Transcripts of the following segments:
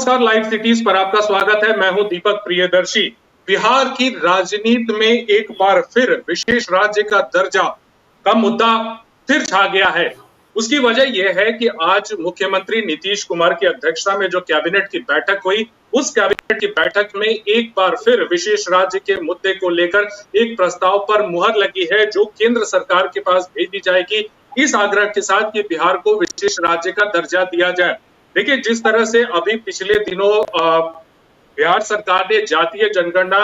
नमस्कार, live cities पर आपका स्वागत है। मैं हूं दीपक प्रियदर्शी। बिहार की राजनीति में एक बार फिर विशेष राज्य का दर्जा का मुद्दा फिर छा गया है। उसकी वजह यह है कि आज मुख्यमंत्री नीतीश कुमार की अध्यक्षता में जो कैबिनेट की बैठक हुई, उस कैबिनेट की बैठक में एक बार फिर विशेष राज्य के मुद्दे को लेकर एक प्रस्ताव पर मुहर लगी है, जो केंद्र सरकार के पास भेजी जाएगी, इस आग्रह के साथ कि बिहार को विशेष राज्य का दर्जा दिया जाए। देखिए, जिस तरह से अभी पिछले दिनों बिहार सरकार ने जातीय जनगणना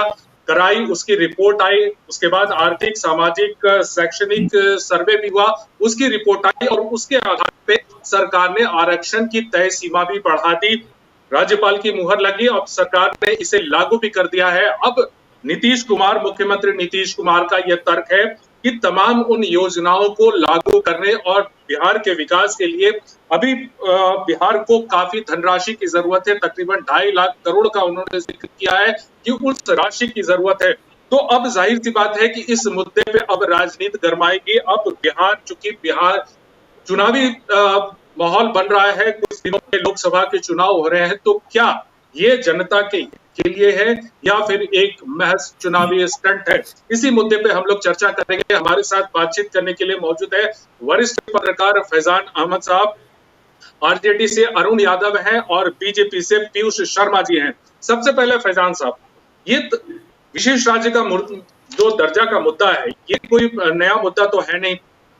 कराई, उसकी रिपोर्ट आई, उसके बाद आर्थिक, सामाजिक, शैक्षणिक सर्वे भी हुआ, उसकी रिपोर्ट आई और उसके आधार पे सरकार ने आरक्षण की तय सीमा भी बढ़ा दी। राज्यपाल की मुहर लगी, अब सरकार ने इसे लागू भी कर दिया है। अब मुख्यमंत्री नीतीश कुमार का यह तर्क है कि तमाम उन योजनाओं को लागू करने और बिहार के विकास के लिए अभी बिहार को काफी धनराशि की जरूरत है। तकरीबन 2.5 लाख करोड़ का उन्होंने जिक्र किया है कि उस राशि की जरूरत है। तो अब जाहिर सी बात है कि इस मुद्दे पे अब राजनीति गरमाएगी। अब चूंकि बिहार चुनावी माहौल बन रहा है, कुछ दिनों में लोकसभा के चुनाव हो रहे हैं, तो क्या ये जनता के लिए है या फिर एक महज चुनावी स्टंट है? इसी मुद्दे पे हम लोग चर्चा करेंगे। हमारे साथ बातचीत करने के लिए मौजूद है वरिष्ठ पत्रकार फैजान अहमद साहब, आरजेडी से अरुण यादव हैं और बीजेपी से पीयूष शर्मा जी हैं। सबसे पहले फैजान साहब, ये विशेष राज्य का जो दर्जा का मुद्दा है, ये कोई नया मुद्दा तो है नहीं।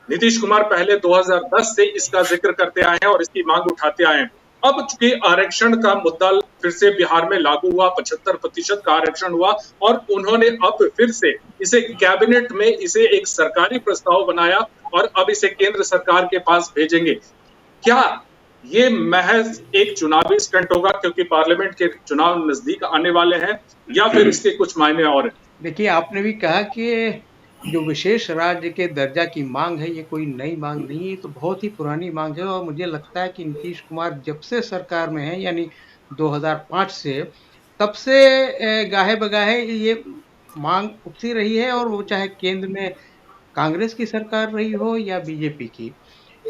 नीतीश कुमार पहले 2010 से इसका जिक्र करते आए हैं और इसकी मांग उठाते आए हैं। अब चूंकि आरक्षण का मुद्दा फिर से बिहार में लागू हुआ, 75% का आरक्षण हुआ और उन्होंने अब फिर से इसे कैबिनेट में इसे एक सरकारी प्रस्ताव बनाया और अब इसे केंद्र सरकार के पास भेजेंगे। क्या ये महज एक चुनावी स्टंट होगा क्योंकि पार्लियामेंट के चुनाव नजदीक आने वाले हैं, या फिर इसके कुछ मायने और हैं? देखिए, आपने भी कहा कि जो विशेष राज्य के दर्जा की मांग है, ये कोई नई मांग नहीं है, तो बहुत ही पुरानी मांग है। और मुझे लगता है कि नीतीश कुमार जब से सरकार में है, यानी 2005 से, तब से गाहे बगाहे ये मांग उठती रही है। और वो चाहे केंद्र में कांग्रेस की सरकार रही हो या बीजेपी की,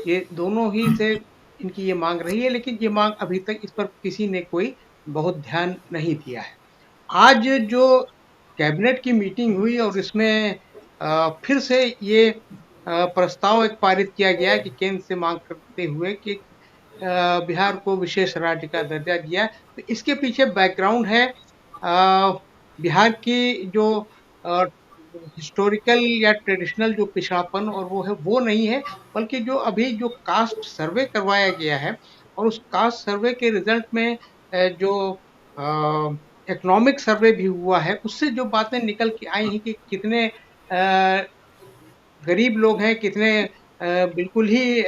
ये दोनों ही से इनकी ये मांग रही है। लेकिन ये मांग अभी तक इस पर किसी ने कोई बहुत ध्यान नहीं दिया है। आज जो कैबिनेट की मीटिंग हुई और इसमें फिर से ये प्रस्ताव एक पारित किया गया कि केंद्र से मांग करते हुए कि बिहार को विशेष राज्य का दर्जा दिया। तो इसके पीछे बैकग्राउंड है बिहार की जो हिस्टोरिकल या ट्रेडिशनल जो पिछड़ापन और वो नहीं है, बल्कि जो अभी जो कास्ट सर्वे करवाया गया है और उस कास्ट सर्वे के रिजल्ट में जो इकोनॉमिक सर्वे भी हुआ है, उससे जो बातें निकल के आई हैं कि कितने गरीब लोग हैं, कितने बिल्कुल ही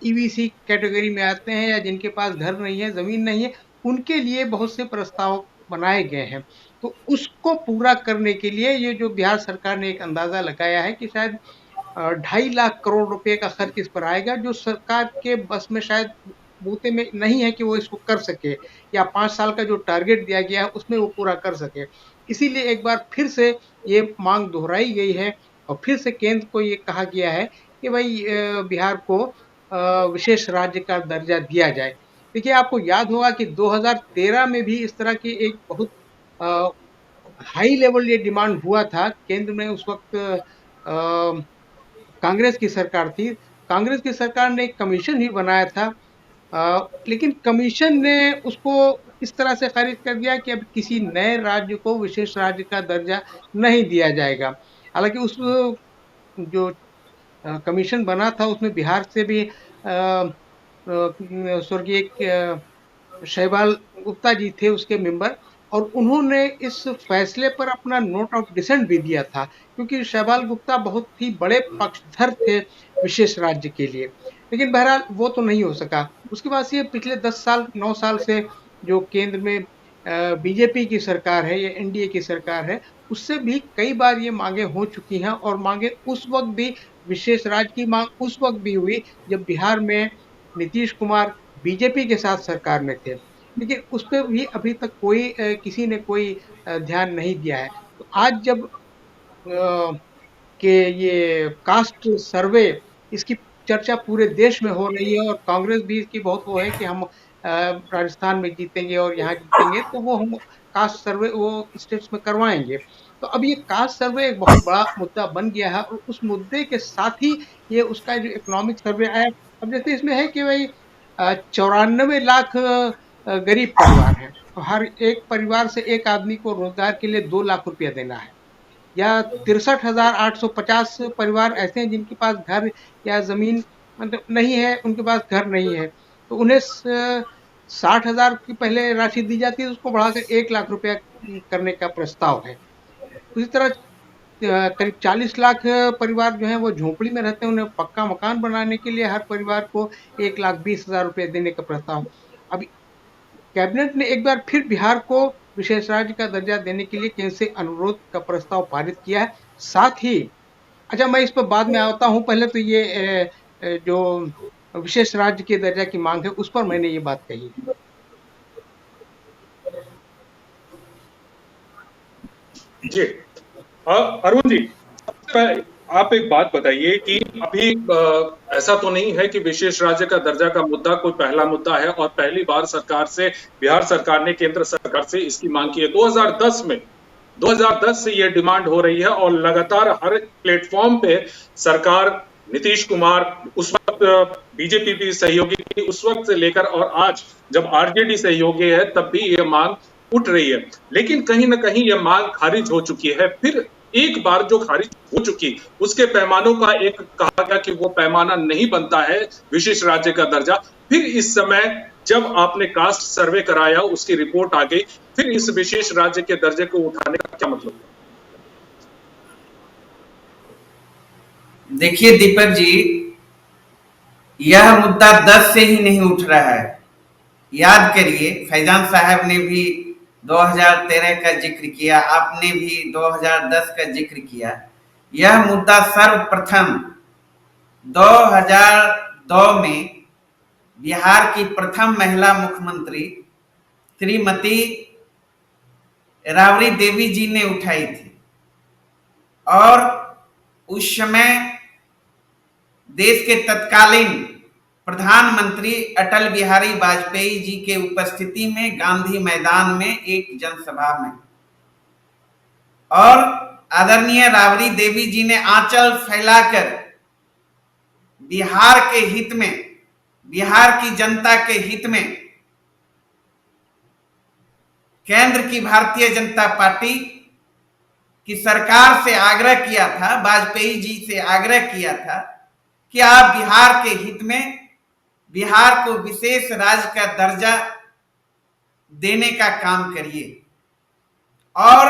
ईबीसी कैटेगरी में आते हैं या जिनके पास घर नहीं है, जमीन नहीं है, उनके लिए बहुत से प्रस्ताव बनाए गए हैं। तो उसको पूरा करने के लिए ये जो बिहार सरकार ने एक अंदाजा लगाया है कि शायद 2.5 लाख करोड़ रुपए का खर्च इस पर आएगा, जो सरकार के बस में शायद बूते में नहीं है कि वो इसको कर सके, या 5 साल का जो टारगेट दिया गया है उसमें वो पूरा कर सके। इसीलिए एक बार फिर से ये मांग दोहराई गई है और फिर से केंद्र को ये कहा गया है कि भाई बिहार को विशेष राज्य का दर्जा दिया जाए। देखिए, आपको याद होगा कि 2013 में भी इस तरह की एक बहुत हाई लेवल ये डिमांड हुआ था। केंद्र में उस वक्त कांग्रेस की सरकार थी। कांग्रेस की सरकार ने एक कमीशन ही बनाया था, लेकिन कमीशन ने उसको इस तरह से खारिज कर दिया कि अब किसी नए राज्य को विशेष राज्य का दर्जा नहीं दिया जाएगा। हालांकि उस जो कमीशन बना था उसमें बिहार से भी स्वर्गीय शैवाल गुप्ता जी थे उसके मेंबर, और उन्होंने इस फैसले पर अपना नोट ऑफ डिसेंट भी दिया था, क्योंकि शैवाल गुप्ता बहुत ही बड़े पक्षधर थे विशेष राज्य के लिए। लेकिन बहरहाल वो तो नहीं हो सका। उसके बाद से पिछले 10 साल 9 साल से जो केंद्र में बीजेपी की सरकार है या एनडीए की सरकार है, उससे भी कई बार ये मांगे हो चुकी हैं। और मांगे उस वक्त भी, विशेष राज्य की मांग उस वक्त भी हुई जब बिहार में नीतीश कुमार बीजेपी के साथ सरकार में थे, लेकिन उस पर भी अभी तक किसी ने कोई ध्यान नहीं दिया है। तो आज जब कि ये कास्ट सर्वे, इसकी चर्चा पूरे देश में हो रही है और कांग्रेस भी इसकी बहुत वो है कि हम राजस्थान में जीतेंगे और यहाँ जीतेंगे तो वो हम कास्ट सर्वे वो स्टेट्स में करवाएँगे। तो अब ये कास्ट सर्वे एक बहुत बड़ा मुद्दा बन गया है और उस मुद्दे के साथ ही ये उसका जो इकोनॉमिक सर्वे आया, अब जैसे इसमें है कि भई 94 लाख गरीब परिवार हैं। तो हर एक परिवार से एक आदमी को रोज़गार के लिए 2 लाख रुपया देना है। या 63,850 परिवार ऐसे हैं जिनके पास घर या ज़मीन मतलब नहीं है, उनके पास घर नहीं है। तो उन्हें 60,000 की पहले राशि दी जाती है, उसको बढ़ाकर 1 लाख रुपया करने का प्रस्ताव है। उसी तरह करीब 40 लाख परिवार जो हैं वो झोंपड़ी में रहते हैं, उन्हें पक्का मकान बनाने के लिए हर परिवार को 1,20,000 रुपए देने का प्रस्ताव। अब कैबिनेट ने एक बार फिर बिहार को विशेष राज्य का दर्जा देने के लिए केंद्र से अनुरोध का प्रस्ताव पारित किया है। साथ ही अच्छा मैं इस पर बाद में आता हूँ, पहले तो ये जो विशेष राज्य के दर्जा की मांग है उस पर मैंने ये बात कही है। जी अरुण जी, आप एक बात बताइए कि अभी ऐसा तो नहीं है कि विशेष राज्य का दर्जा का मुद्दा कोई पहला मुद्दा है और पहली बार सरकार से बिहार सरकार ने केंद्र सरकार से इसकी मांग की है। 2010 से ये डिमांड हो रही है और लगातार हर प्लेटफॉर्म पे सरकार नीतीश कुमार उस वक्त बीजेपी भी सहयोगी थी, उस वक्त से लेकर और आज जब आरजेडी सहयोगी है तब भी ये मांग उठ रही है, लेकिन कहीं ना कहीं ये मांग खारिज हो चुकी है। फिर एक बार जो खारिज हो चुकी उसके पैमानों का एक कहा गया कि वो पैमाना नहीं बनता है विशेष राज्य का दर्जा। फिर इस समय जब आपने कास्ट सर्वे कराया उसकी रिपोर्ट आ गई, फिर इस विशेष राज्य के दर्जे को उठाने का क्या मतलब? देखिए दीपक जी, यह मुद्दा 10 से ही नहीं उठ रहा है। याद करिए, फैजान साहब ने भी 2013 का जिक्र किया, आपने भी 2010 का जिक्र किया। यह मुद्दा सर्वप्रथम 2002 में बिहार की प्रथम महिला मुख्यमंत्री श्रीमती राबड़ी देवी जी ने उठाई थी और उस समय देश के तत्कालीन प्रधानमंत्री अटल बिहारी वाजपेयी जी के उपस्थिति में गांधी मैदान में एक जनसभा में, और आदरणीय राबड़ी देवी जी ने आंचल फैलाकर बिहार के हित में, बिहार की जनता के हित में केंद्र की भारतीय जनता पार्टी की सरकार से आग्रह किया था, वाजपेयी जी से आग्रह किया था कि आप बिहार के हित में बिहार को विशेष राज्य का दर्जा देने का काम करिए। और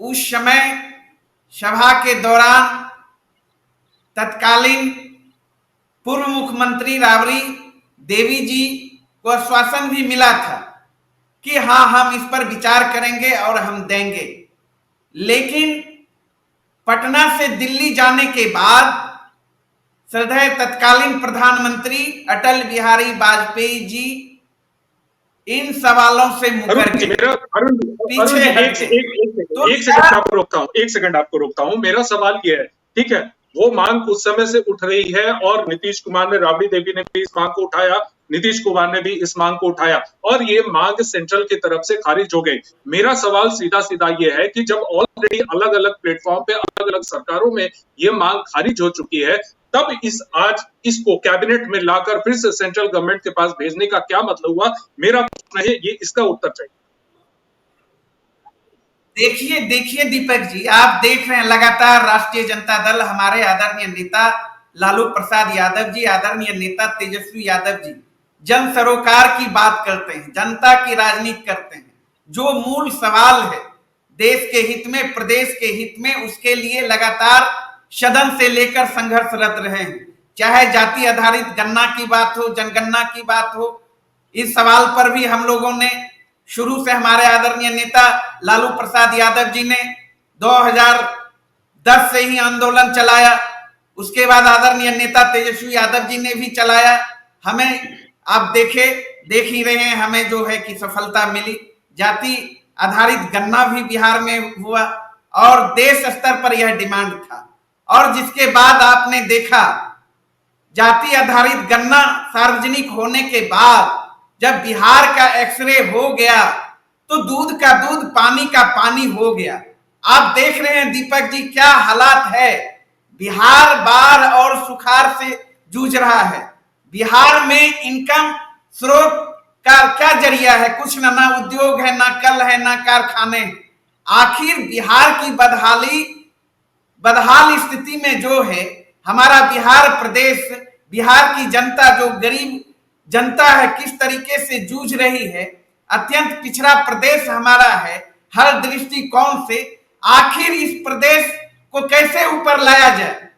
उस समय सभा के दौरान तत्कालीन पूर्व मुख्यमंत्री राबड़ी देवी जी को आश्वासन भी मिला था कि हाँ, हम इस पर विचार करेंगे और हम देंगे। लेकिन पटना से दिल्ली जाने के बाद श्रद्धेय तत्कालीन प्रधानमंत्री अटल बिहारी वाजपेयी जी इन सवालों से मुकर गए, पीछे एक सेकंड आपको रोकता हूं। मेरा सवाल यह है, ठीक है, वो मांग उस समय से उठ रही है और नीतीश कुमार ने, राबड़ी देवी ने भी इस मांग को उठाया, नीतीश कुमार ने भी इस मांग को उठाया और ये मांग सेंट्रल की तरफ से खारिज हो गई। मेरा सवाल सीधा सीधा ये है कि जब ऑलरेडी अलग अलग प्लेटफॉर्म पे अलग अलग सरकारों में ये मांग खारिज हो चुकी है, तब आज इसको कैबिनेट में लाकर फिर से सेंट्रल गवर्नमेंट के पास भेजने का क्या मतलब हुआ? मेरा प्रश्न है, ये इसका उत्तर चाहिए। देखिए दीपक जी, आप देख रहे हैं लगातार राष्ट्रीय जनता दल, हमारे आदरणीय नेता लालू प्रसाद यादव जी, आदरणीय नेता तेजस्वी यादव जी जन सरोकार की बात करते हैं, जनता की राजनीति करते हैं। जो मूल सवाल है देश के हित में, प्रदेश के हित में, उसके लिए लगातार सदन से लेकर संघर्षरत रहे हैं। चाहे जाति आधारित गणना की बात हो, जनगणना की बात हो, इस सवाल पर भी हम लोगों ने शुरू से, हमारे आदरणीय नेता लालू प्रसाद यादव जी ने 2010 से ही आंदोलन चलाया। उसके बाद आदरणीय नेता तेजस्वी यादव जी ने भी चलाया। हमें आप देख ही रहे हैं, हमें जो है कि सफलता मिली। जाति आधारित गणना भी बिहार में हुआ और देश स्तर पर यह डिमांड था। और जिसके बाद आपने देखा जाति आधारित गणना सार्वजनिक होने के बाद जब बिहार का एक्सरे हो गया तो दूध का दूध पानी का पानी हो गया। आप देख रहे हैं दीपक जी क्या हालात है। बिहार बाढ़ और सुखाड़ से जूझ रहा है। बिहार में इनकम स्रोत का क्या जरिया है? कुछ ना उद्योग है, ना कल है, ना कारखाने। आखिर बिहार की बदहाल स्थिति में जो है हमारा बिहार प्रदेश, बिहार की जनता जो गरीब जनता है किस तरीके से जूझ रही है। अत्यंत पिछड़ा प्रदेश हमारा है हर दृष्टिकोण से। आखिर इस प्रदेश को कैसे ऊपर लाया जाए?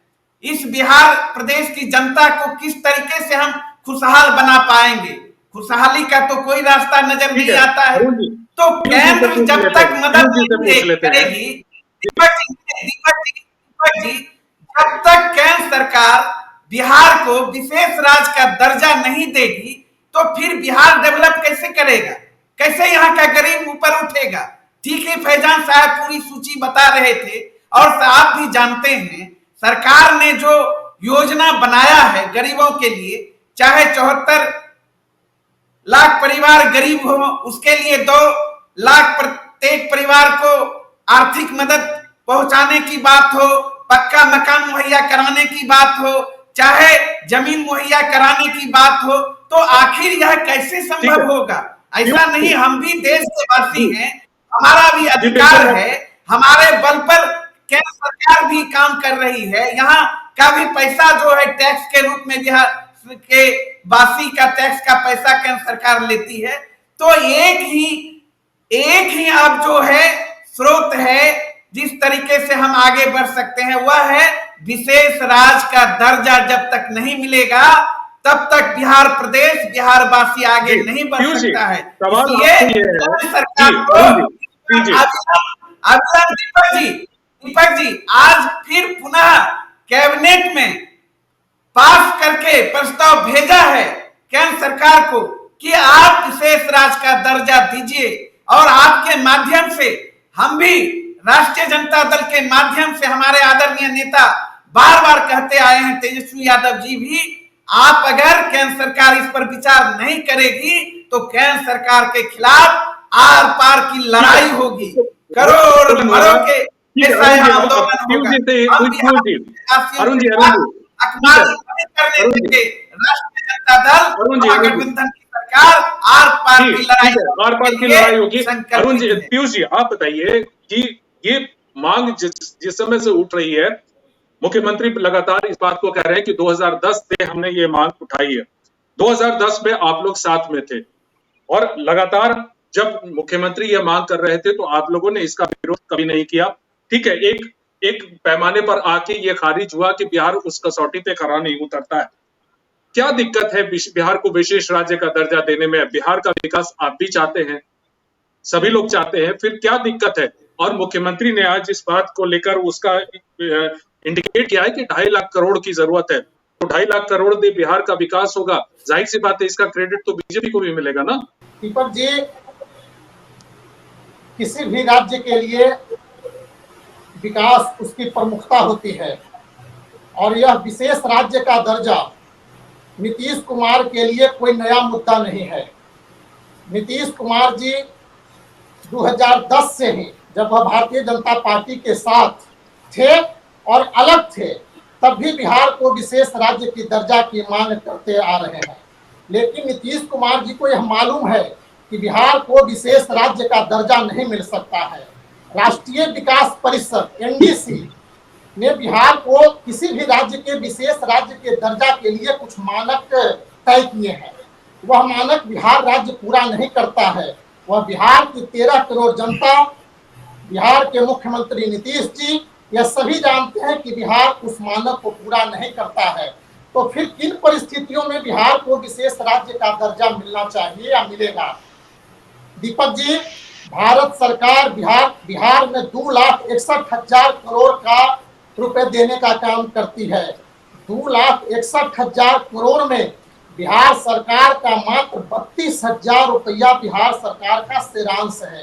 इस बिहार प्रदेश की जनता को किस तरीके से हम खुशहाल बना पाएंगे? खुशहाली का तो कोई रास्ता नजर नहीं आता है। तो केंद्र जब तक मदद नहीं करेगी, दीपक जी, जब तक केंद्र सरकार बिहार को विशेष राज्य का दर्जा नहीं देगी तो फिर बिहार डेवलप कैसे करेगा? कैसे यहाँ का गरीब ऊपर उठेगा? ठीक है, फैजान साहब पूरी सूची बता रहे थे और आप भी जानते हैं सरकार ने जो योजना बनाया है गरीबों के लिए, चाहे 74 लाख परिवार गरीब हो उसके लिए 2 लाख प्रत्येक परिवार को आर्थिक मदद पहुंचाने की बात हो, पक्का मकान मुहैया कराने की बात हो, चाहे जमीन मुहैया कराने की बात हो, तो आखिर यह कैसे संभव होगा? ऐसा नहीं, हम भी देश के वासी हैं, हमारा भी अधिकार है, हमारे बल पर केंद्र सरकार भी काम कर रही है। यहाँ का भी पैसा जो है टैक्स के रूप में बिहार के वासी का टैक्स का पैसा केंद्र सरकार लेती है। तो एक ही अब जो है स्रोत है जिस तरीके से हम आगे बढ़ सकते हैं वह है विशेष राज्य का दर्जा। जब तक नहीं मिलेगा तब तक बिहार प्रदेश, बिहार वासी आगे नहीं बढ़ सकता है। इसलिए सरकार को दीपक जी आज फिर पुनः कैबिनेट में पास करके प्रस्ताव भेजा है केंद्र सरकार को कि आप विशेष राज्य का दर्जा दीजिए। और आपके माध्यम से हम भी राष्ट्रीय जनता दल के माध्यम से हमारे आदरणीय नेता बार बार कहते आए हैं, तेजस्वी यादव जी भी, आप अगर केंद्र सरकार इस पर विचार नहीं करेगी तो केंद्र सरकार के खिलाफ आर पार की लड़ाई होगी, करोड़ मरोड़ के आंदोलन होगा। राष्ट्रीय जनता दल गठबंधन की सरकार आर पार की लड़ाई होगी। अरुण जी, पीयूष जी आप बताइए कि ये मांग जिस समय से उठ रही है, मुख्यमंत्री लगातार इस बात को कह रहे हैं कि 2010 से हमने ये मांग उठाई है। 2010 में आप लोग साथ में थे और लगातार जब मुख्यमंत्री ये मांग कर रहे थे तो आप लोगों ने इसका विरोध कभी नहीं किया। ठीक है, एक पैमाने पर आके ये खारिज हुआ कि बिहार उस कसौटी पे खरा नहीं उतरता है। क्या दिक्कत है बिहार को विशेष राज्य का दर्जा देने में? बिहार का विकास आप भी चाहते हैं, सभी लोग चाहते हैं, फिर क्या दिक्कत है? और मुख्यमंत्री ने आज इस बात को लेकर उसका इंडिकेट किया है कि 2.5 लाख करोड़ की जरूरत है, तो 2.5 लाख करोड़ दे बिहार का विकास होगा। जाहिर सी बात है इसका क्रेडिट तो बीजेपी को भी मिलेगा ना। दीपक जी, किसी भी राज्य के लिए विकास उसकी प्रमुखता होती है और यह विशेष राज्य का दर्जा नीतीश कुमार के लिए कोई नया मुद्दा नहीं है। नीतीश कुमार जी 2010 से ही जब वह भारतीय जनता पार्टी के साथ थे और अलग थे तब भी बिहार को विशेष राज्य की दर्जा की मांग करते आ रहे हैं। लेकिन नीतीश कुमार जी को यह मालूम है कि बिहार को विशेष राज्य का दर्जा नहीं मिल सकता है। राष्ट्रीय विकास परिषद एनडीसी ने बिहार को किसी भी राज्य के विशेष राज्य के दर्जा के लिए कुछ मानक तय किए हैं। वह मानक बिहार राज्य पूरा नहीं करता है। वह बिहार की 13 करोड़ जनता, बिहार के मुख्यमंत्री नीतीश जी यह सभी जानते हैं कि बिहार उस मानक को पूरा नहीं करता है। तो फिर किन परिस्थितियों में बिहार को विशेष राज्य का दर्जा मिलना चाहिए या मिलेगा? दीपक जी, भारत सरकार बिहार में 2,61,000 करोड़ का रुपए देने का काम करती है। 2,61,000 करोड़ में बिहार सरकार का मात्र 32,000 रुपया बिहार सरकार का शेरांश है।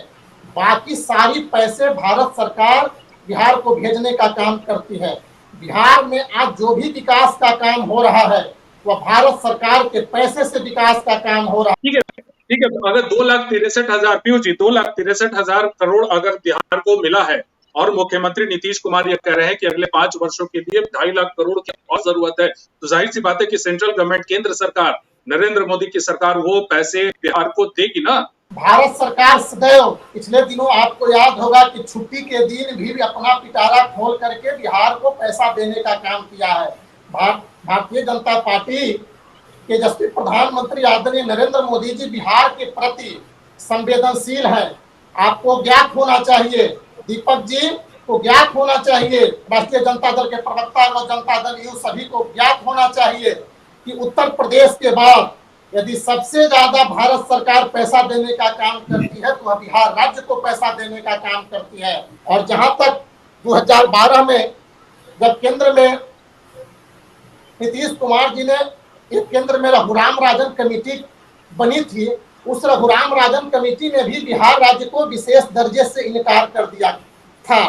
बाकी सारी पैसे भारत सरकार बिहार को भेजने का काम करती है। बिहार में आज जो भी विकास का काम हो रहा है वह भारत सरकार के पैसे से विकास का काम हो रहा ठीक है, ठीक है। अगर 2,63,000 पीयूष जी 2,63,000 करोड़ अगर बिहार को मिला है और मुख्यमंत्री नीतीश कुमार ये कह रहे हैं कि अगले 5 वर्षों के लिए 2.5 लाख करोड़ की और जरूरत है, तो जाहिर सी बात है कि सेंट्रल गवर्नमेंट, केंद्र सरकार, नरेंद्र मोदी की सरकार वो पैसे बिहार को देगी ना। भारत सरकार सदैव, पिछले दिनों आपको याद होगा कि छुट्टी के दिन भी अपना पिटारा खोल करके बिहार को पैसा देने का काम किया है। भारतीय जनता पार्टी के यशस्वी प्रधानमंत्री आदरणीय नरेंद्र मोदी जी बिहार के प्रति संवेदनशील है। आपको ज्ञात होना चाहिए, दीपक जी को ज्ञात होना चाहिए, राष्ट्रीय जनता दल के प्रवक्ता और जनता दल यूं सभी को ज्ञात होना चाहिए कि उत्तर प्रदेश के बाद यदि सबसे ज्यादा भारत सरकार पैसा देने का काम करती है तो वह बिहार राज्य को पैसा देने का काम करती है। और जहां तक 2012 में जब केंद्र में नीतीश कुमार जी ने एक केंद्र में रघुराम राजन कमेटी बनी थी, उस रघुराम राजन कमेटी ने भी बिहार राज्य को विशेष दर्जे से इनकार कर दिया था।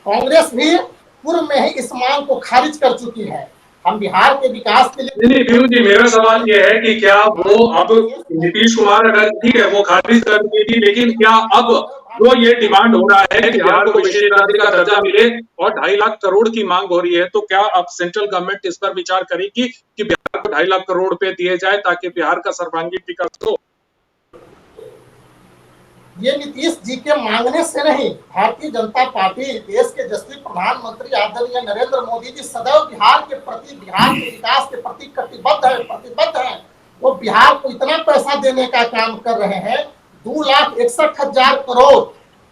कांग्रेस भी पूर्व में ही इस मांग को खारिज कर चुकी है। हम बिहार के विकास के लिए नहीं पीयूष जी, मेरा सवाल ये है कि क्या वो अब नीतीश कुमार, अगर ठीक है वो खारिज कर दी थी, लेकिन क्या अब वो ये डिमांड हो रहा है कि बिहार को विशेष राज्य का दर्जा मिले और 2.5 लाख करोड़ की मांग हो रही है, तो क्या अब सेंट्रल गवर्नमेंट इस पर विचार करेगी कि बिहार को 2.5 लाख करोड़ रुपए दिए जाए ताकि बिहार का सर्वांगीण विकास हो? ये नीतीश जी के मांगने से नहीं, भारतीय जनता पार्टी, देश के यशस्वी प्रधानमंत्री आदरणीय नरेंद्र मोदी जी सदैव बिहार के प्रति, बिहार के विकास के प्रति प्रतिबद्ध है। वो बिहार को इतना पैसा देने का काम कर रहे हैं, 2,61,000 करोड़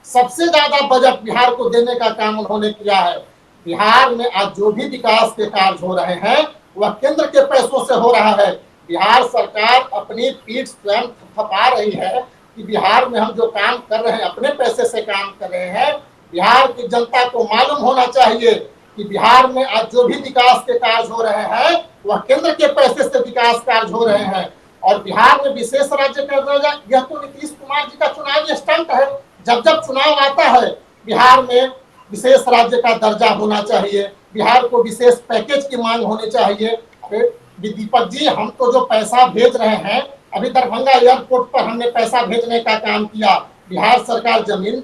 सबसे ज्यादा बजट बिहार को देने का काम उन्होंने किया है। बिहार में आज जो भी विकास के कार्य हो रहे हैं वह केंद्र के पैसों से हो रहा है। बिहार सरकार अपनी पीठ स्वयं थपथपा रही है कि बिहार में हम जो काम कर रहे हैं अपने पैसे से काम कर रहे हैं। बिहार की जनता को मालूम होना चाहिए कि बिहार में आज जो भी विकास के कार्य हो रहे हैं वह केंद्र के पैसे से विकास कार्य हो रहे हैं। और बिहार में विशेष राज्य का दर्जा, यह तो नीतीश कुमार जी का चुनावी स्टंट है। जब जब चुनाव आता है बिहार में विशेष राज्य का दर्जा होना चाहिए, बिहार को विशेष पैकेज की मांग होनी चाहिए। अरे दीपक जी, हम तो जो पैसा भेज रहे हैं, अभी दरभंगा एयरपोर्ट पर हमने पैसा भेजने का काम किया, बिहार सरकार जमीन।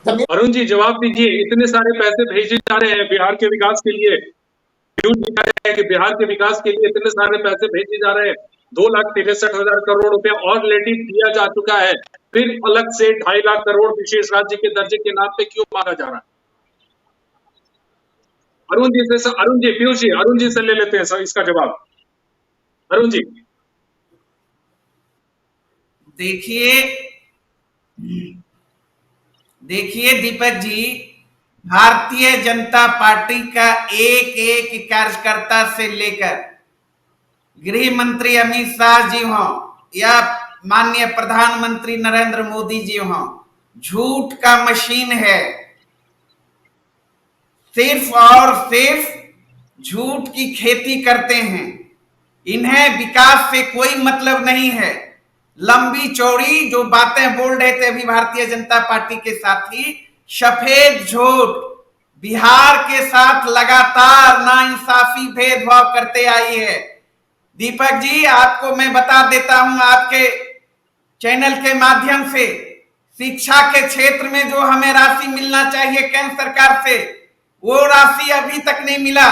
अरुण जी जवाब दीजिए, इतने सारे पैसे भेजे जा रहे हैं बिहार के विकास के लिए, कि बिहार के विकास के लिए इतने सारे पैसे भेजे जा रहे हैं, 2,63,000 करोड़ रुपए ऑलरेडी दिया जा चुका है, फिर अलग से 2.5 लाख करोड़ विशेष राज्य के दर्जे के नाम पे क्यों मांगा जा रहा है? अरुण जी, पीयूष जी, अरुण जी से ले लेते हैं सर इसका जवाब। अरुण जी देखिए दीपक जी, भारतीय जनता पार्टी का एक एक कार्यकर्ता से लेकर गृह मंत्री अमित शाह जी हों या माननीय प्रधानमंत्री नरेंद्र मोदी जी हों, झूठ का मशीन है। सिर्फ और सिर्फ झूठ की खेती करते हैं। इन्हें विकास से कोई मतलब नहीं है। लंबी चौड़ी जो बातें बोल रहे थे अभी भारतीय जनता पार्टी के साथी, सफेद झूठ। बिहार के साथ लगातार नाइंसाफी भेदभाव करते आई है। दीपक जी, आपको मैं बता देता हूं आपके चैनल के माध्यम से, शिक्षा के क्षेत्र में जो हमें राशि मिलना चाहिए केंद्र सरकार से, वो राशि अभी तक नहीं मिला।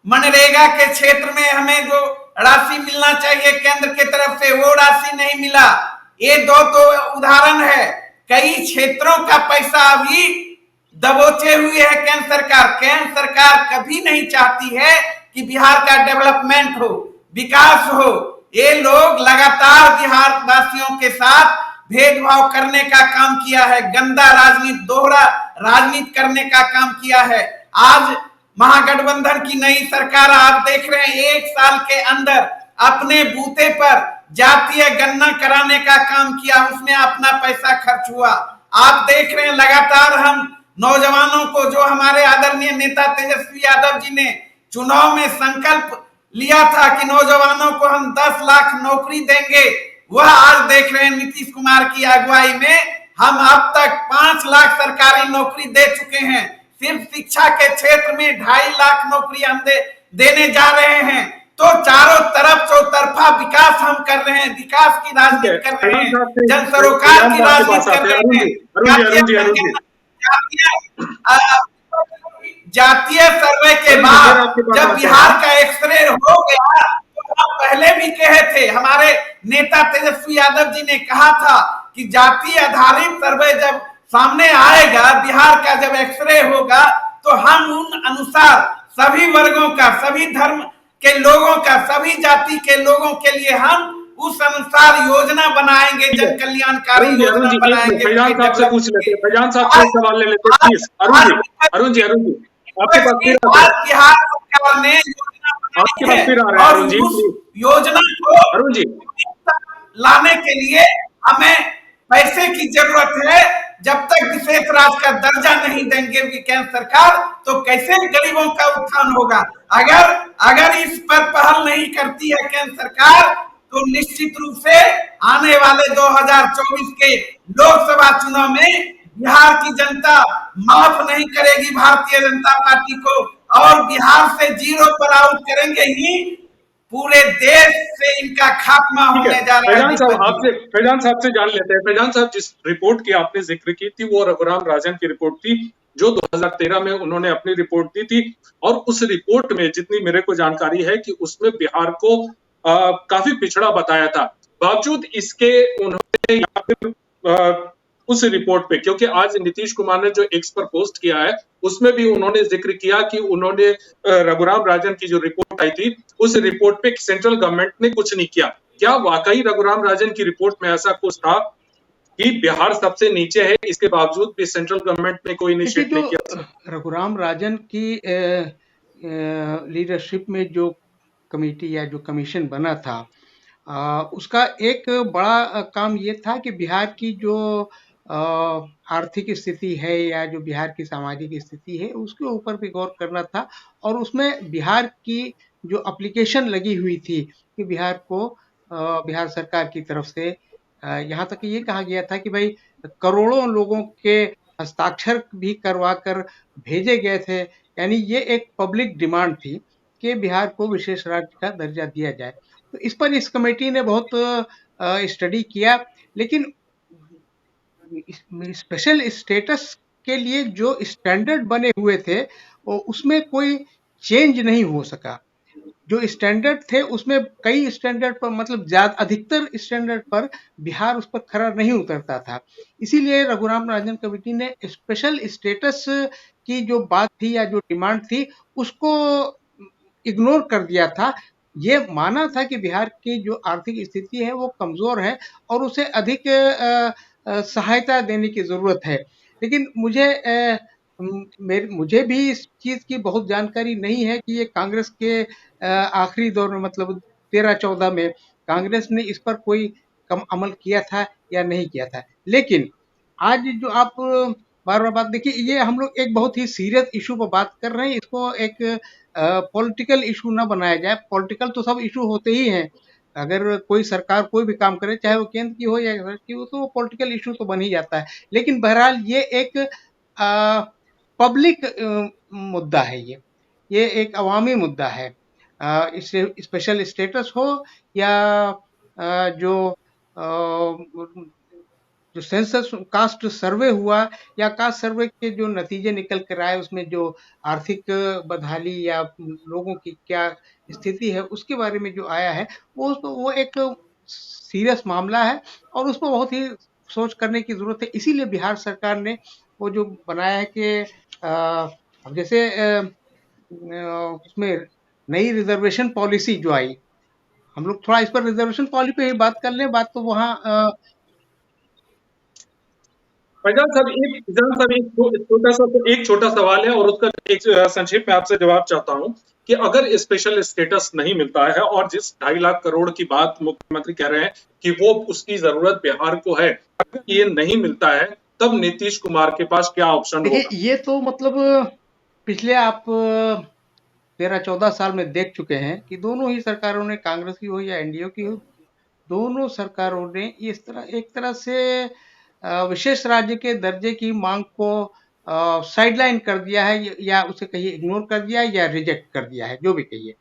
मनरेगा के क्षेत्र में हमें जो राशि मिलना चाहिए केंद्र की तरफ से, वो राशि नहीं मिला। ये दो तो उदाहरण है। कई क्षेत्रों का पैसा अभी दबोचे हुए है केंद्र सरकार। केंद्र सरकार कभी नहीं चाहती है कि बिहार का डेवलपमेंट हो, विकास हो। ये लोग लगातार बिहार वासियों के साथ भेदभाव करने का काम किया है, गंदा राजनीति, दोहरा राजनीति करने का काम किया है। आज महागठबंधन की नई सरकार आप देख रहे हैं, 1 साल के अंदर अपने बूथे पर जातीय गणना कराने का काम किया, उसमें अपना पैसा खर्च हुआ। आप देख रहे हैं लगातार हम नौजवानों को, जो हमारे आदरणीय नेता तेजस्वी यादव जी ने चुनाव में संकल्प लिया था कि नौजवानों को हम 10 लाख नौकरी देंगे, वह आज देख रहे हैं नीतीश कुमार की अगुवाई में हम अब तक 5 लाख सरकारी नौकरी दे चुके हैं। सिर्फ शिक्षा के क्षेत्र में 2.5 लाख नौकरी हम देने जा रहे हैं। तो चारों तरफ चौतरफा विकास हम कर रहे हैं, विकास की राजनीति कर रहे हैं, जन सरोकार की राजनीति कर रहे हैं, जातीय सर्वे के बाद जब बिहार का एक्सरे हो गया तो हम पहले भी कहे थे, हमारे नेता तेजस्वी यादव जी ने कहा था कि जातीय आधारित सर्वे जब सामने आएगा, बिहार का जब एक्सरे होगा तो हम उन अनुसार सभी वर्गों का, सभी धर्म के लोगों का, सभी जाति के लोगों के लिए हम उस अनुसार योजना बनाएंगे, जन कल्याणकारी योजना बनाएंगे। फैजान साहब से पूछ लेते हैं, फैजान साहब से सवाल ले लेते हैं प्लीज। अरुण जी आपके पास फिर बिहार सरकार ने योजना बनाई है और उस योजना को अरुण जी लाने के लिए हमें पैसे की जरूरत है। जब तक विशेष राज्य का दर्जा नहीं देंगे केंद्र सरकार तो कैसे गरीबों का उत्थान होगा। अगर इस पर पहल नहीं करती है केंद्र सरकार तो निश्चित रूप से आने वाले 2024 के लोकसभा चुनाव में बिहार की जनता माफ नहीं करेगी भारतीय जनता पार्टी को, और बिहार से जीरो पर आउट करेंगे ही पूरे देश से इनका खात्मा होने जा रहा है। फैजान साहब से जान लेते हैं। फैजान साहब, जिस रिपोर्ट की आपने जिक्र की थी वो रघुराम राजन की रिपोर्ट थी जो 2013 में उन्होंने अपनी रिपोर्ट दी थी, और उस रिपोर्ट में जितनी मेरे को जानकारी है कि उसमें बिहार को काफी पिछड़ा बताया था। बावजूद इसके उन्होंने उस रिपोर्ट पे, क्योंकि आज नीतीश कुमार ने जो एक्स पर पोस्ट किया है उसमें भी उन्होंने जिक्र किया कि उन्होंने रघुराम राजन की जो रिपोर्ट आई थी उस रिपोर्ट पे सेंट्रल गवर्नमेंट ने कुछ नहीं किया। क्या वाकई रघुराम राजन की रिपोर्ट में ऐसा कुछ था कि बिहार सबसे नीचे है, इसके बावजूद भी सेंट्रल गवर्नमेंट ने कोई इनिशिएट नहीं किया? रघुराम राजन की लीडरशिप में जो कमेटी या जो कमीशन बना था उसका एक बड़ा काम ये था कि बिहार की जो आर्थिक स्थिति है या जो बिहार की सामाजिक स्थिति है उसके ऊपर भी गौर करना था, और उसमें बिहार की जो एप्लीकेशन लगी हुई थी कि बिहार को बिहार सरकार की तरफ से यहाँ तक ये कहा गया था कि भाई करोड़ों लोगों के हस्ताक्षर भी करवा कर भेजे गए थे, यानी ये एक पब्लिक डिमांड थी कि बिहार को विशेष राज्य का दर्जा दिया जाए। तो इस पर इस कमेटी ने बहुत स्टडी किया, लेकिन स्पेशल स्टेटस के लिए जो स्टैंडर्ड बने हुए थे उसमें कोई चेंज नहीं हो सका। जो स्टैंडर्ड थे उसमें कई स्टैंडर्ड पर, मतलब अधिकतर स्टैंडर्ड पर बिहार उस पर खरा नहीं उतरता था। इसीलिए रघुराम राजन कमेटी ने स्पेशल स्टेटस की जो बात थी या जो डिमांड थी उसको इग्नोर कर दिया था। ये माना था कि बिहार की जो आर्थिक स्थिति है वो कमजोर है और उसे अधिक सहायता देने की जरूरत है। लेकिन मुझे भी इस चीज की बहुत जानकारी नहीं है कि ये कांग्रेस के आखिरी दौर में, मतलब 13-14 में कांग्रेस ने इस पर कोई कम अमल किया था या नहीं किया था। लेकिन आज जो आप बार बार बात देखिए, ये हम लोग एक बहुत ही सीरियस इशू पर बात कर रहे हैं, इसको एक पॉलिटिकल इशू ना बनाया जाए। पॉलिटिकल तो सब इशू होते ही हैं, अगर कोई सरकार कोई भी काम करे चाहे वो केंद्र की हो या राज्य की हो तो वो पॉलिटिकल इशू तो बन ही जाता है। लेकिन बहरहाल ये एक पब्लिक मुद्दा है, ये एक अवामी मुद्दा है। इससे स्पेशल स्टेटस हो या जो सेंसस कास्ट सर्वे हुआ या कास्ट सर्वे के जो नतीजे निकल कर आए उसमें जो आर्थिक बदहाली या लोगों की क्या स्थिति है उसके बारे में जो आया है वो एक सीरियस मामला है और उस पर बहुत ही सोच करने की जरूरत है। इसीलिए बिहार सरकार ने वो जो बनाया है कि अब जैसे उसमें नई रिजर्वेशन पॉलिसी जो आई, हम लोग थोड़ा इस पर रिजर्वेशन पॉलिसी पे ही बात कर लें। बात तो वहाँ एक छोटा सवाल है और उसका एक संक्षेप में आपसे जवाब चाहता हूं कि अगर स्पेशल स्टेटस नहीं मिलता है और जिस 2.5 लाख करोड़ की बात मुख्यमंत्री कह रहे हैं कि वो उसकी जरूरत बिहार को है, अगर ये नहीं मिलता है तब नीतीश कुमार के पास क्या ऑप्शन होगा? ये तो मतलब पिछले आप 13-14 साल में देख चुके हैं कि दोनों ही सरकारों ने, कांग्रेस की हो या एनडीए की हो, दोनों सरकारों ने एक तरह से विशेष राज्य के दर्जे की मांग को साइडलाइन कर दिया है या उसे कहिए इग्नोर कर दिया है या रिजेक्ट कर दिया है, जो भी कहिए।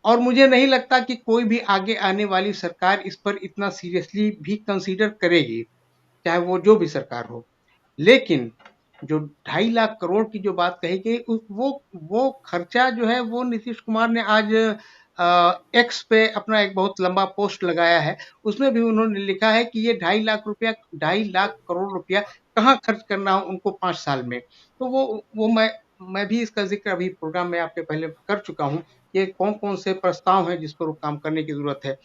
और मुझे नहीं लगता कि कोई भी आगे आने वाली सरकार इस पर इतना सीरियसली भी कंसीडर करेगी, चाहे वो जो भी सरकार हो। लेकिन जो 2.5 लाख करोड़ की जो बात कही गई, वो खर्चा जो है वो नीतीश कुमार ने आज एक्स पे अपना एक बहुत लंबा पोस्ट लगाया है। उसमें भी उन्होंने लिखा है कि ये 2.5 लाख करोड़ रुपया कहाँ खर्च करना हो उनको 5 साल में। तो वो मैं भी इसका जिक्र अभी प्रोग्राम में आपके पहले कर चुका हूँ, ये कौन कौन से प्रस्ताव हैं जिस पर काम करने की जरूरत है।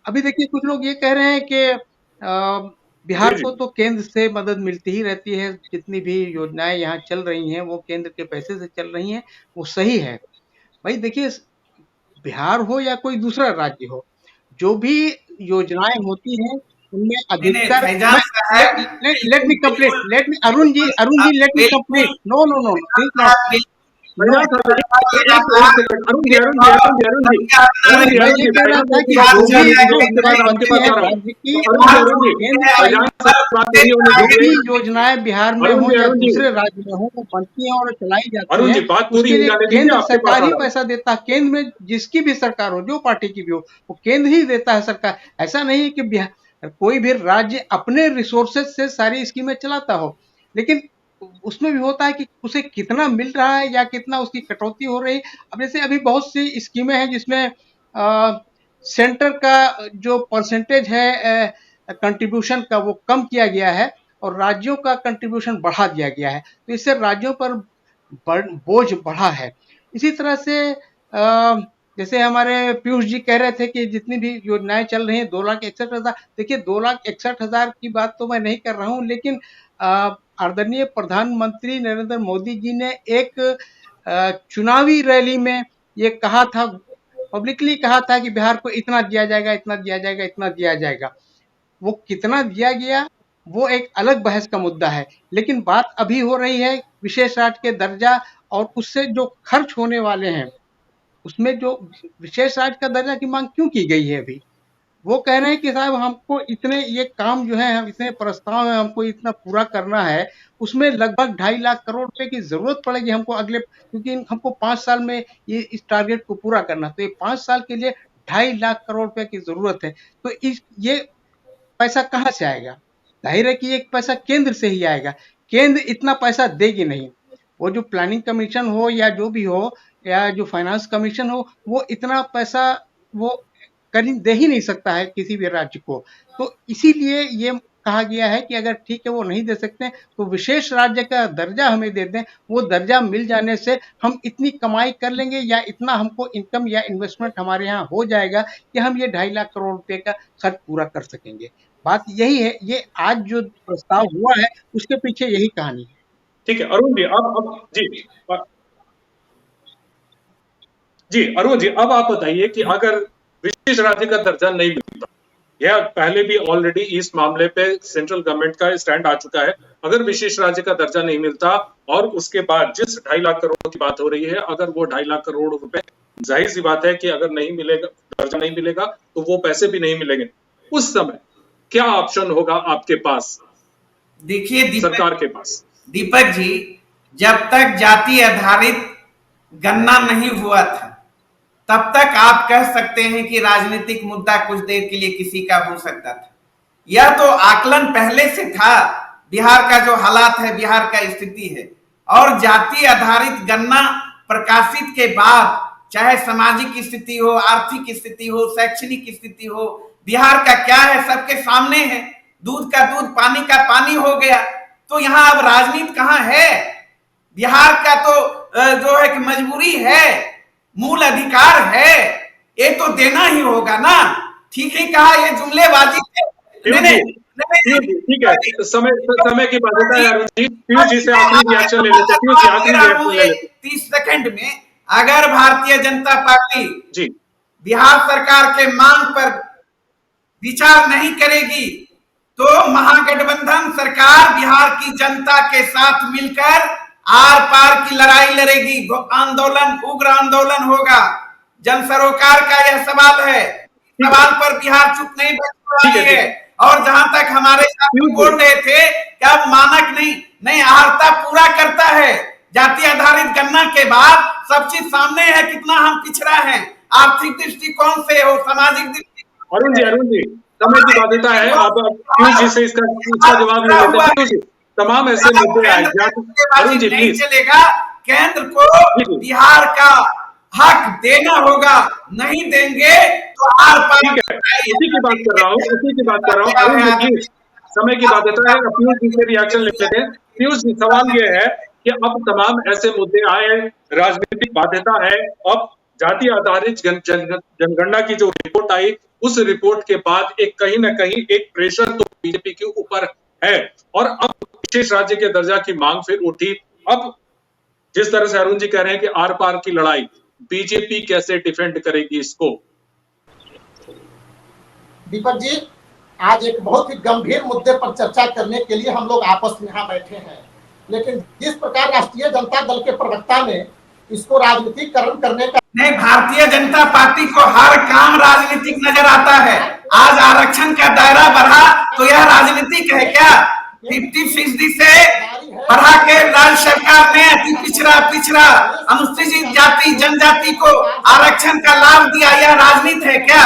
अभी देखिए कुछ लोग ये कह रहे हैं कि बिहार जी को जी तो केंद्र से मदद मिलती ही रहती है, जितनी भी योजनाएं यहाँ चल रही हैं वो केंद्र के पैसे से चल रही हैं, वो सही है। भाई देखिए, बिहार हो या कोई दूसरा राज्य हो, जो भी योजनाएं होती हैं उनमें नहीं नहीं अधिकतर फैजान मैं साहब, लेट बिल्कुल मी कंप्लीट, बिल्कुल लेट मी बिल्कुल अरुण जी आप लेट मी बिल्कुल complete, no no no Faizan please not, साहब, नो। फैजान साहब, एक आप सेकंड, एक मैं और ये कह रहा था कि फैजान जो साहब, भी एक मिनट, उसके योजनाएं बाद आपके बनती पास हैं आ रहा हूँ। राज्य की, अरुण जी, केंद्र की, फैजान साहब से बात पूरी होने जो भी दीजिए। योजनाएं बिहार में हो या अरुण जी, दूसरे राज्य में हो वो बनती हैं और चलाई जाती अरुण जी, हैं, बात पूरी उसके हो लिए जाने दीजिए, केंद्र आपके पास सरकार आ ही रहा हूँ। पैसा देता है। केंद्र में जिसकी भी सरकार हो, जो पार्टी की भी हो, वो केंद्र ही देता है सरकार। ऐसा नहीं है कि बिहार कोई भी राज्य अपने रिसोर्सेज से सारी स्कीमें चलाता हो, लेकिन उसमें भी होता है कि उसे कितना मिल रहा है या कितना उसकी कटौती हो रही है। अब जैसे अभी बहुत सी स्कीमें हैं जिसमें सेंटर का जो परसेंटेज है कंट्रीब्यूशन का वो कम किया गया है और राज्यों का कंट्रीब्यूशन बढ़ा दिया गया है, तो इससे राज्यों पर बोझ बढ़ा है। इसी तरह से जैसे हमारे पीयूष जी कह रहे थे कि जितनी भी योजनाएं चल रही हैं 2,61,000, देखिए 2,61,000 की बात तो मैं नहीं कर रहा हूँ, लेकिन आदरणीय प्रधानमंत्री नरेंद्र मोदी जी ने एक चुनावी रैली में ये कहा था, पब्लिकली कहा था कि बिहार को इतना दिया जाएगा, इतना दिया जाएगा, इतना दिया जाएगा। वो कितना दिया गया वो एक अलग बहस का मुद्दा है, लेकिन बात अभी हो रही है विशेष राज्य के दर्जा और उससे जो खर्च होने वाले हैं, उसमें जो विशेष राज्य का दर्जा की मांग क्यों की गई है अभी। वो कह रहे हैं कि साहब हमको इतने ये काम जो है, हम इतने प्रस्ताव है, हमको इतना पूरा करना है, उसमें लगभग 2.5 लाख करोड़ रुपए की जरूरत पड़ेगी हमको अगले, क्योंकि हमको 5 साल में ये इस टारगेट को पूरा करना, तो ये 5 साल के लिए 2.5 लाख करोड़ रुपए की जरूरत है। तो इस ये पैसा कहाँ से आएगा? जाहिर है कि ये पैसा केंद्र से ही आएगा। केंद्र इतना पैसा देगी नहीं। वो जो प्लानिंग कमीशन हो या जो भी हो या जो फाइनेंस कमीशन हो, वो इतना पैसा वो करीब दे ही नहीं सकता है किसी भी राज्य को। तो इसीलिए ये कहा गया है कि अगर ठीक है वो नहीं दे सकते तो विशेष राज्य का दर्जा हमें दे दें। वो दर्जा मिल जाने से हम इतनी कमाई कर लेंगे या इतना हमको इनकम या इन्वेस्टमेंट हमारे यहाँ हो जाएगा कि हम ये 2.5 लाख करोड़ रुपए का खर्च पूरा कर सकेंगे। बात यही है, ये आज जो प्रस्ताव हुआ है उसके पीछे यही कहानी है। ठीक है अरुण जी, अब जी अरुण जी, अब आप बताइए कि अगर विशेष राज्य का दर्जा नहीं मिलता, यह पहले भी ऑलरेडी इस मामले पे सेंट्रल गवर्नमेंट का स्टैंड आ चुका है, अगर विशेष राज्य का दर्जा नहीं मिलता और उसके बाद जिस 2.5 लाख करोड़ की बात हो रही है, अगर वो 2.5 लाख करोड़ रुपए, जाहिर सी बात है कि अगर नहीं मिलेगा, दर्जा नहीं मिलेगा तो वो पैसे भी नहीं मिलेंगे, उस समय क्या ऑप्शन होगा आपके पास, देखिए सरकार के पास? दीपक जी, जब तक जाति आधारित गणना नहीं हुआ था तब तक आप कह सकते हैं कि राजनीतिक मुद्दा कुछ देर के लिए किसी का हो सकता था। यह तो आकलन पहले से था, बिहार का जो हालात है, बिहार का स्थिति है, और जाति आधारित गणना प्रकाशित के बाद चाहे सामाजिक स्थिति हो, आर्थिक स्थिति हो, शैक्षणिक स्थिति हो, बिहार का क्या है सबके सामने है। दूध का दूध, पानी का पानी हो गया। तो यहाँ अब राजनीति कहाँ है? बिहार का तो जो है कि मजबूरी है, मूल अधिकार है, ये तो देना ही होगा ना। ठीक ही कहा, ये जुमलेबाजी है। ठीक है, समय की बाध्यता है अरुण जी। पीयूष जी से आखिरी रिएक्शन ले लेते हैं। पीयूष जी आखिरी रिएक्शन ले लेते हैं 30 सेकंड में। अगर भारतीय जनता पार्टी जी बिहार सरकार के मांग पर विचार नहीं करेगी तो महागठबंधन सरकार बिहार की जनता के साथ मिलकर आर पार की लड़ाई लड़ेगी। आंदोलन, उग्र आंदोलन होगा। जन सरोकार का यह सवाल है, सवाल पर बिहार चुप नहीं बैठ रही है। और जहां तक हमारे साथ बोल रहे थे कि अब मानक नहीं आहारता पूरा करता है। जाति आधारित गणना के बाद सब चीज सामने है, कितना हम पिछड़ा है। आर्थिक दृष्टिकोण से हो, सामाजिक दृष्टिकोण। अरुण जी समय की बाध्यता है, आप पीयूष जी से इसका जवाब ले लेते हैं। पीयूष जी, तमाम ऐसे मुद्दे आए, अरुण जी नहीं प्लीज। चलेगा, केंद्र को बिहार का हक देना होगा, नहीं देंगे तो आर पार। ठीक है, उसी की बात कर रहा हूँ। अरुण जी प्लीज, समय की बाध्यता है, पीयूष जी से रिएक्शन ले लेते हैं। पीयूष जी, सवाल ये है कि अब तमाम ऐसे मुद्दे आए, राजनीतिक बाध्यता है, अब जाति आधारित जनगणना की जो रिपोर्ट आई, उस रिपोर्ट के बाद एक कहीं ना कहीं एक प्रेशर तो बीजेपी के ऊपर है, और अब विशेष राज्य के दर्जा की मांग फिर उठी। अब जिस तरह से अरुण जी कह रहे हैं कि आर पार की लड़ाई, बीजेपी कैसे डिफेंड करेगी इसको? दीपक जी, आज एक बहुत ही गंभीर मुद्दे पर चर्चा करने के लिए हम लोग आपस में यहाँ बैठे हैं, लेकिन जिस प्रकार राष्ट्रीय जनता दल के प्रवक्ता ने इसको राजनीतिकरण करने का, नहीं, भारतीय जनता पार्टी को हर काम राजनीतिक नजर आता है। आज आरक्षण का दायरा बढ़ा तो यह राजनीतिक है क्या? 50% से बढ़ा के राज्य सरकार ने अति पिछड़ा अनुसूचित जाति जनजाति को आरक्षण का लाभ दिया, यह राजनीति है क्या?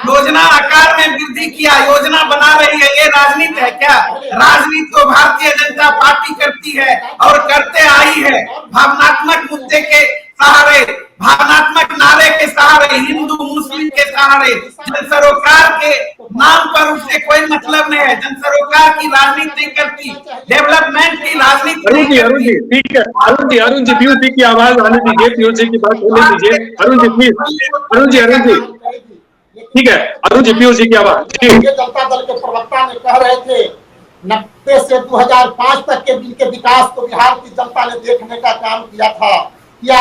योजना आकार में वृद्धि किया, योजना बना रही है, ये राजनीति है क्या? राजनीति तो भारतीय जनता पार्टी करती है और करते आई है, भावनात्मक मुद्दे के सहारे, भावनात्मक नारे के सहारे, हिंदू मुस्लिम के सहारे। जन सरोकार के नाम पर उससे कोई मतलब नहीं है, जन सरोकार की राजनीति नहीं करती, डेवलपमेंट की राजनीति। अरुण जी ठीक है, अरुण जी पीयूष जी की आवाज आने दीजिए, पीयूष जी की बात होने दीजिए। अरुण जी प्लीज, अरुण जी ठीक है, अरुण जी पीयूष जी की आवाज। जनता दल के प्रवक्ता ने कह रहे थे 90 से 2005 तक के जिनके विकास को बिहार की जनता ने देखने का काम किया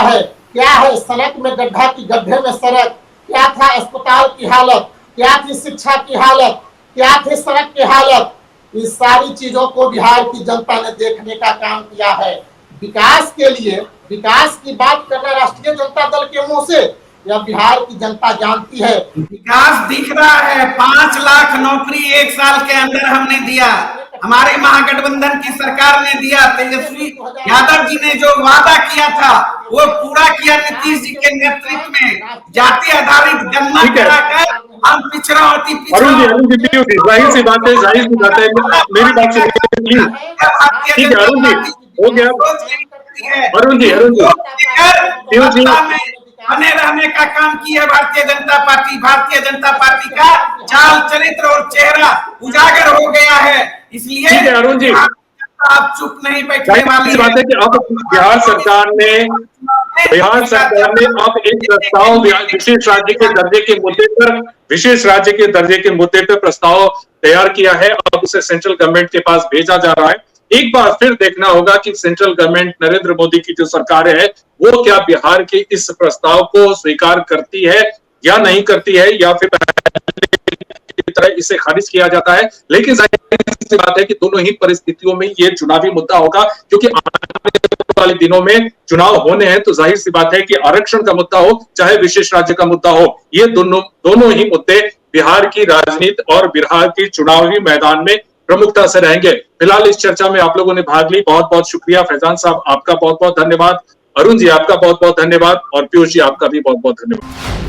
है। क्या है सड़क में गड्ढा की गड्ढे में सड़क, क्या था अस्पताल की हालत, क्या थी शिक्षा की हालत, क्या थी सड़क की हालत, इस सारी चीजों को बिहार की जनता ने देखने का काम किया है। विकास के लिए विकास की बात करना राष्ट्रीय जनता दल के मुंह से, यह बिहार की जनता जानती है। विकास दिख रहा है, 5 लाख नौकरी 1 साल के अंदर हमने दिया, हमारे महागठबंधन की सरकार ने दिया। तेजस्वी यादव जी ने जो वादा किया था वो पूरा किया नीतीश जी के नेतृत्व में। जाति आधारित गणना कराकर हम पिछड़ा अति पिछड़ा। अरुण जी जाहिर सी बात है, मेरी बात सुनिए ठीक है। अरुण जी हो गया, अरुण जी बने रहने का काम किया भारतीय जनता पार्टी का चाल चरित्र और चेहरा उजागर हो गया है, इसलिए अरुण जी आप चुप नहीं बैठने वाली बात है कि अब बिहार सरकार ने अब एक प्रस्ताव विशेष राज्य के दर्जे के मुद्दे पर प्रस्ताव तैयार किया है। अब उसे सेंट्रल गवर्नमेंट के पास भेजा जा रहा है। एक बार फिर देखना होगा कि सेंट्रल गवर्नमेंट नरेंद्र मोदी की जो सरकार है वो क्या बिहार के इस प्रस्ताव को स्वीकार करती है या नहीं करती है, या फिर की तरह इसे खारिज किया जाता है। लेकिन जाहिर सी बात है कि दोनों ही परिस्थितियों में ये चुनावी मुद्दा होगा, क्योंकि आने वाले दिनों में चुनाव होने हैं। तो जाहिर सी बात है कि आरक्षण का मुद्दा हो चाहे विशेष राज्य का मुद्दा हो, ये दोनों ही मुद्दे बिहार की राजनीति और बिहार की चुनावी मैदान में प्रमुखता से रहेंगे। फिलहाल इस चर्चा में आप लोगों ने भाग ली, बहुत बहुत शुक्रिया। फैजान साहब आपका बहुत बहुत धन्यवाद, अरुण जी आपका बहुत बहुत धन्यवाद, और पीयूष जी आपका भी बहुत बहुत धन्यवाद।